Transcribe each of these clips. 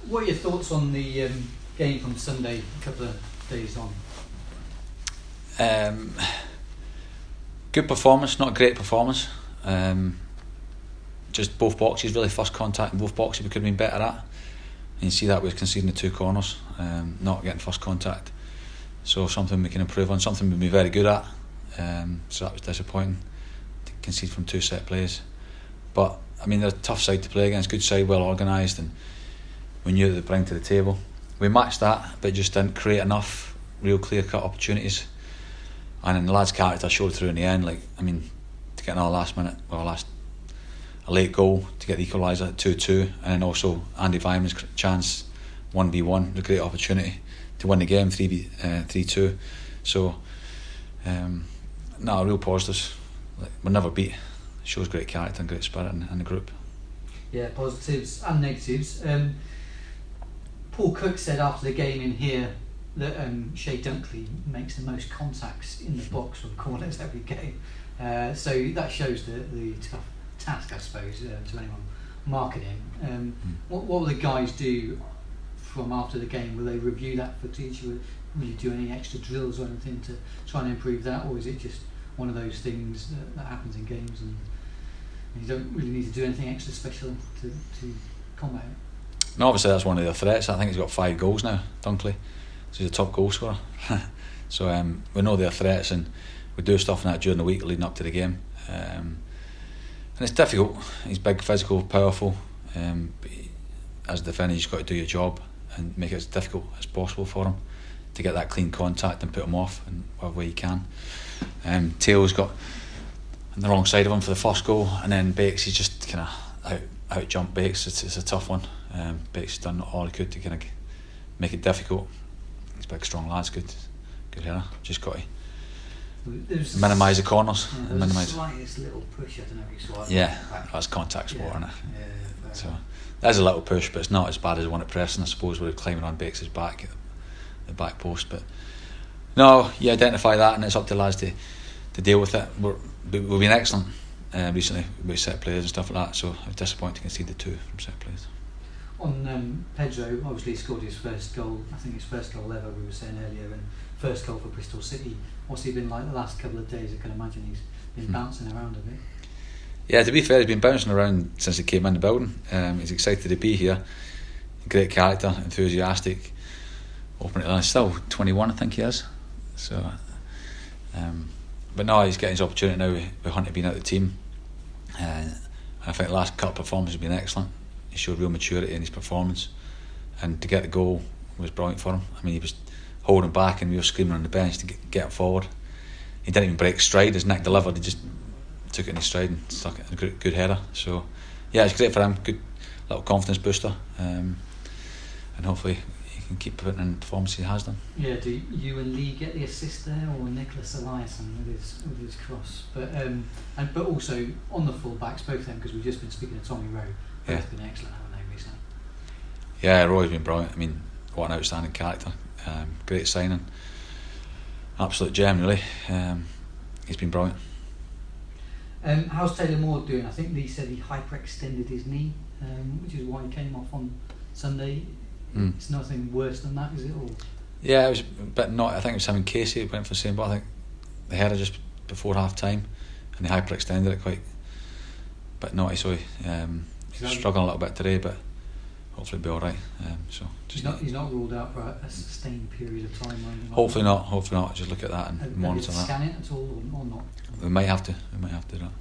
What are your thoughts on the game from Sunday, a couple of days on? Good performance, not a great performance. Just both boxes, really first contact in both boxes we could have been better at. And you see that with conceding the 2 corners, not getting first contact. So something we can improve on, something we've been very good at. So that was disappointing to concede from 2 set plays. But I mean, they're a tough side to play against, good side, well organised, and we knew what they'd bring to the table. We matched that, but just didn't create enough real clear-cut opportunities. And then the lad's character showed through in the end. To get another a late goal to get the equaliser at 2-2, and then also Andy Vyman's chance 1v1, a great opportunity to win the game 3-2. So, real positives. We're never beat. Shows great character and great spirit in the group. Yeah, positives and negatives. Paul Cook said after the game in here that Shea Dunkley makes the most contacts in the box from corners every game. So that shows the tough task, I suppose, to anyone marking him. What will the guys do from after the game? Will they review that footage? Will you do any extra drills or anything to try and improve that, or is it just one of those things that happens in games and you don't really need to do anything extra special to combat it? No, obviously that's one of their threats. I think he's got 5 goals now, Dunkley. So he's a top goal scorer. So we know their threats, and we do stuff in that during the week leading up to the game. And it's difficult. He's big, physical, powerful. But as a defender, you've got to do your job and make it as difficult as possible for him to get that clean contact and put him off in whatever way you can. Taylor's got on the wrong side of him for the first goal, and then Bakes, he's just kind of out jump Bakes. It's a tough one. Bakes has done all he could to kind of make it difficult. He's a big, strong lad, good header. Just got to minimise the corners. Yeah, there's the slightest little push, I don't know if you saw it. Yeah, that's contact sport, isn't it? Yeah, so there's a little push, but it's not as bad as one at pressing, I suppose, where we're climbing on Bakes' back at the back post. But no, you identify that, and it's up to the lads to deal with it. We've been excellent recently with set players and stuff like that, so I was disappointed to concede the 2 from set players. On Pedro, obviously scored his first goal, I think his first goal ever, we were saying earlier, and first goal for Bristol City. What's he been like the last couple of days? I can imagine he's been bouncing around a bit. Yeah, to be fair, he's been bouncing around since he came in the building. He's excited to be here. Great character, enthusiastic, open to still 21, I think he is. So, but no, he's getting his opportunity now with Hunter being out of the team. I think the last couple of performances have been excellent. He showed real maturity in his performance, and to get the goal was brilliant for him. I mean, he was holding back and we were screaming on the bench to get him forward. He didn't even break stride as Nick delivered. He just took it in his stride and stuck it in a good header. So yeah, it's great for him. Good little confidence booster, and hopefully he can keep putting in the performance he has done. Yeah, do you and Lee get the assist there, or Nicholas Eliasson with his cross? But also on the full backs, both of them, because we've just been speaking to Tommy Rowe. Both been excellent, haven't they, recently? Yeah, Roy's been brilliant. I mean, what an outstanding character. Great signing. Absolute gem, really. He's been brilliant. How's Taylor Moore doing? I think Lee said he hyperextended his knee, which is why he came off on Sunday. It's nothing worse than that, is it? Or? Yeah, it was a bit not. I think it was him and Casey went for the same, but I think they had it just before half time and they hyperextended it quite a bit naughty, so he's struggling a little bit today, but hopefully he'll be alright. So he's not ruled out for a sustained period of time. Hopefully not. Just look at that and monitor that. Scan it at all or not? We might have to do that.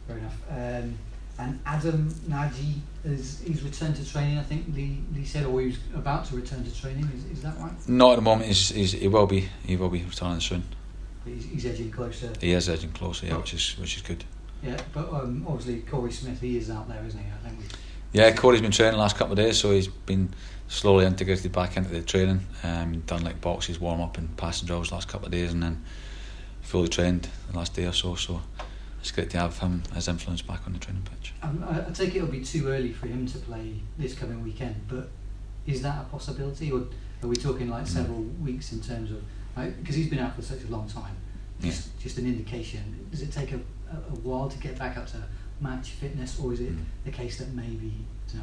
Fair enough. And Adam Nagy he's returned to training. I think Lee said, or he was about to return to training. Is that right? Not at the moment. He will be returning soon. He's edging closer. He is edging closer, yeah, which is good. Yeah, but obviously Corey Smith, he is out there, isn't he? I think. Yeah, Corey's been training the last couple of days, so he's been slowly integrated back into the training. Done like boxes, warm up, and passing drills the last couple of days, and then fully trained the last day or so. So it's great to have him, his influence back on the training pitch. I take it it'll be too early for him to play this coming weekend, but is that a possibility, or are we talking like several weeks in terms of, because he's been out for such a long time? Just an indication. Does it take a while to get back up to match fitness, or is it the case that maybe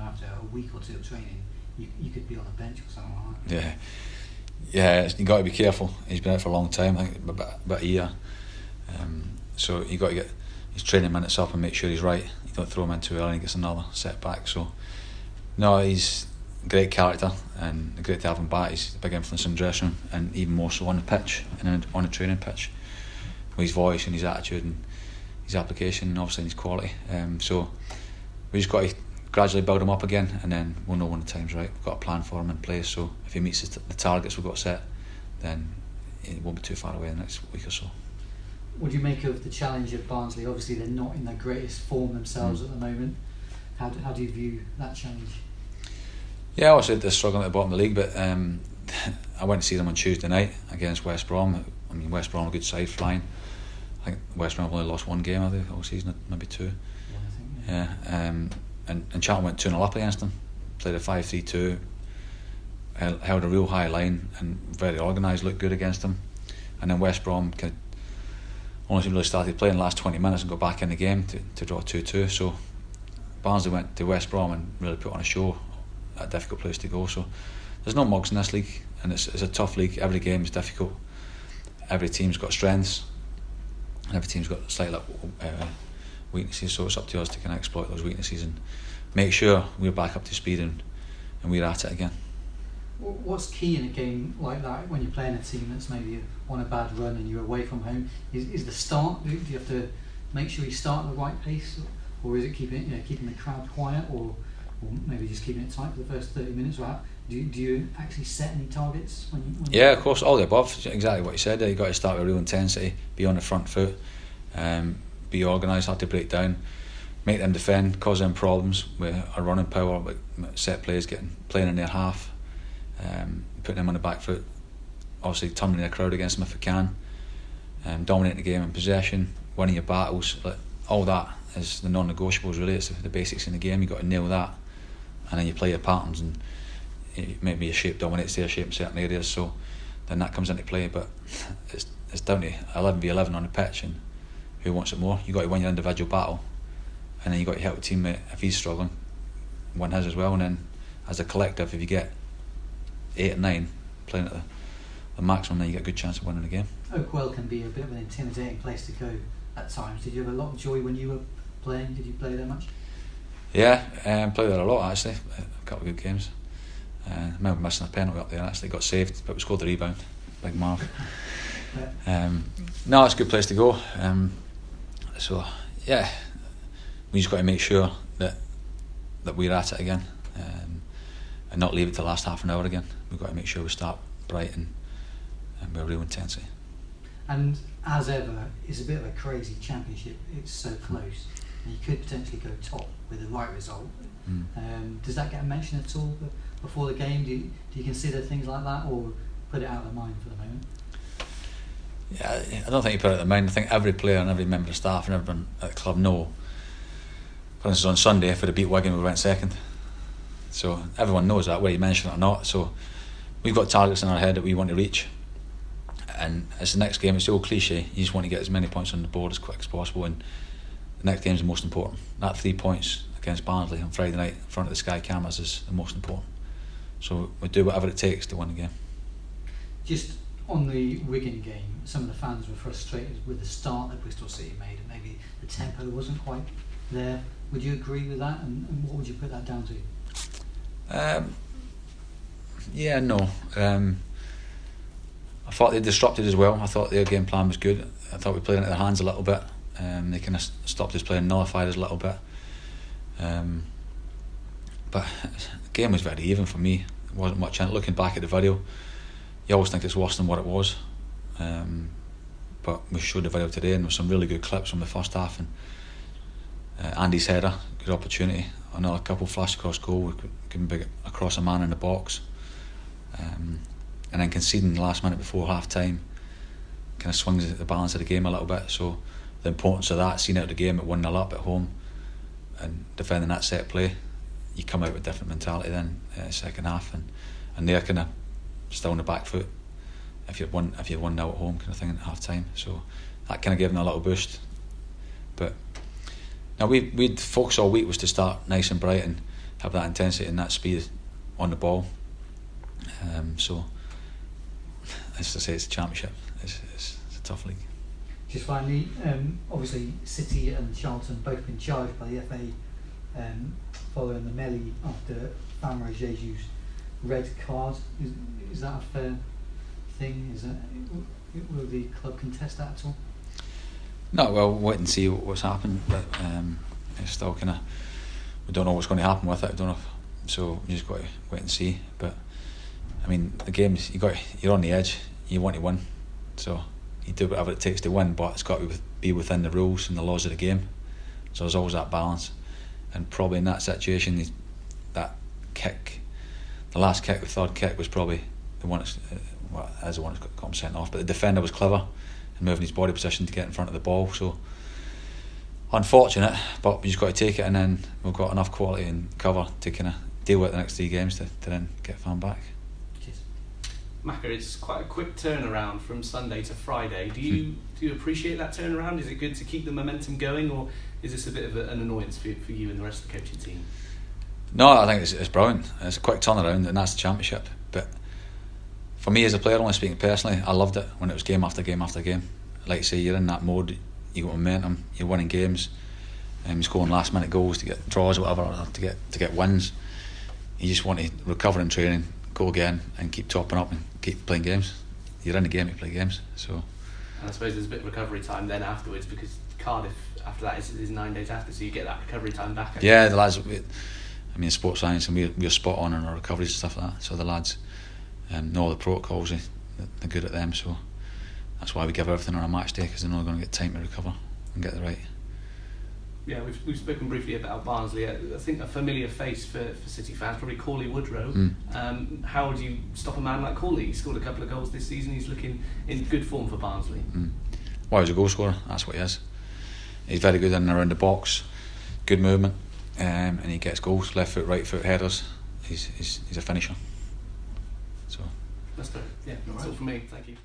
after a week or two of training you could be on the bench or something like that. Yeah, you got to be careful. He's been out for a long time, I think about a year. So you got to get his training minutes up and make sure he's right. You don't throw him in too early and he gets another setback. So no, he's a great character and great to have him back. He's a big influence in the dressing room, and even more so on the pitch and on the training pitch, with his voice and his attitude and his application and obviously his quality. So we just got to gradually build him up again, and then we'll know when the time's right. We've got a plan for him in place, so if he meets the targets we've got set, then it won't be too far away the next week or so. What do you make of the challenge at Barnsley? Obviously they're not in their greatest form themselves at the moment. How do you view that challenge? Yeah, obviously they're struggling at the bottom of the league, but I went to see them on Tuesday night against West Brom. I mean, West Brom are a good side, flying. I think West Brom have only lost one game, have they, all season, maybe two. Yeah, I think. And Charlton went 2-0 up against them, played a 5-3-2, held a real high line and very organised, looked good against them. And then West Brom only really started playing the last 20 minutes and got back in the game to draw 2-2. So Barnsley went to West Brom and really put on a show, a difficult place to go. So there's no mugs in this league, and it's a tough league. Every game is difficult. Every team's got strengths, and every team's got slight weaknesses. So it's up to us to kind of exploit those weaknesses and make sure we're back up to speed and we're at it again. What's key in a game like that when you're playing a team that's maybe on a bad run and you're away from home? Is the start? Do you have to make sure you start at the right pace, or is it keeping the crowd quiet, or maybe just keeping it tight for the first 30 minutes? Or do you actually set any targets when you? Yeah, of course, all the above. Exactly what you said there. You got to start with real intensity, be on the front foot, be organised, hard to break down, make them defend, cause them problems with a running power, with set players playing in their half. Putting them on the back foot, obviously turning the crowd against them if we can, dominating the game in possession, winning your battles. All that is the non-negotiables really. It's the basics in the game. You've got to nail that, and then you play your patterns, and maybe your shape dominates their shape in certain areas, so then that comes into play. But it's down to 11v11 on the pitch and who wants it more. You've got to win your individual battle, and then you've got to help a teammate if he's struggling, win his as well. And then as a collective, if you get 8 or 9 playing at the maximum, then you get a good chance of winning the game. Oakwell can be a bit of an intimidating place to go at times. Did you have a lot of joy when you were playing? Did you play there much? Yeah, played there a lot actually. A couple of good games. I remember missing a penalty up there. Actually got saved, but we scored the rebound. Big mark. No, it's a good place to go. So yeah, we just got to make sure that we're at it again, and not leave it to the last half an hour again. We've got to make sure we start bright and with real intensity. And as ever, it's a bit of a crazy championship. It's so close, and you could potentially go top with the right result. Does that get a mention at all before the game? Do you consider things like that, or put it out of the mind for the moment? Yeah, I don't think you put it out of the mind. I think every player and every member of staff and everyone at the club know. For instance, on Sunday, if we'd have beat Wigan, we went second. So everyone knows that, whether you mention it or not. So we've got targets in our head that we want to reach, and it's the next game. It's the old cliche, you just want to get as many points on the board as quick as possible, and the next game is the most important. That 3 points against Barnsley on Friday night in front of the Sky cameras is the most important. So we do whatever it takes to win the game. Just on the Wigan game, some of the fans were frustrated with the start that Bristol City made, and maybe the tempo wasn't quite there. Would you agree with that, and what would you put that down to? Yeah, no. I thought they disrupted as well. I thought their game plan was good. I thought we played into their hands a little bit. They kind of stopped us playing, nullified us a little bit. But the game was very even for me. There wasn't much in it. Looking back at the video, you always think it's worse than what it was. But we showed the video today, and there were some really good clips from the first half. And Andy's header, good opportunity. Another couple flash across goal, we could give him big across a man in the box. And then conceding the last minute before half time kind of swings the balance of the game a little bit. So the importance of that, seeing out the game at 1-0 up at home and defending that set play, you come out with a different mentality then second half, and they're kind of still on the back foot if you're 1-0 at home kind of thing at half time. So that kind of gave them a little boost. But now we'd focus all week was to start nice and bright and have that intensity and that speed on the ball. So, as I say, it's a championship. It's a tough league. Just finally, obviously City and Charlton both been charged by the FA following the melee after Famara Jeju's red card. Is that a fair thing? Will the club contest that at all? No, well, wait and see what's happened. But it's still kind of, we don't know what's going to happen with it. I don't know. So you just got to wait and see. But I mean, the games you're on the edge. You want to win, so you do whatever it takes to win. But it's got to be within the rules and the laws of the game. So there's always that balance. And probably in that situation, that kick, the last kick, the third kick, was probably the one that's the one that's got him sent off. But the defender was clever in moving his body position to get in front of the ball. So unfortunate, but we just got to take it, and then we've got enough quality and cover to kind of deal with the next 3 games to then get Fan back. Macca, it's quite a quick turnaround from Sunday to Friday. Do you appreciate that turnaround? Is it good to keep the momentum going, or is this a bit of an annoyance for you and the rest of the coaching team? No, I think it's brilliant. It's a quick turnaround, and that's the championship. But for me as a player, only speaking personally, I loved it when it was game after game after game. Like you say, you're in that mode, you got momentum, you're winning games, you're scoring last minute goals to get draws or whatever, or to get wins. You just want to recover in training, go again, and keep topping up and keep playing games. You're in the game, you play games. So. And I suppose there's a bit of recovery time then afterwards, because Cardiff after that is 9 days after, so you get that recovery time back. Yeah, the lads. I mean, sports science, and we're spot on our recoveries and stuff like that. So the lads know the protocols. They're good at them. So that's why we give everything on a match day, because they're not going to get time to recover and get it right. Yeah, we've spoken briefly about Barnsley. I think a familiar face for City fans, probably Cauley Woodrow. How would you stop a man like Cauley? He scored a couple of goals this season. He's looking in good form for Barnsley. Well, he's a goal scorer. That's what he is. He's very good in and around the box, good movement, and he gets goals, left foot, right foot, headers. He's a finisher. So that's good. Yeah, that's all from me. Thank you.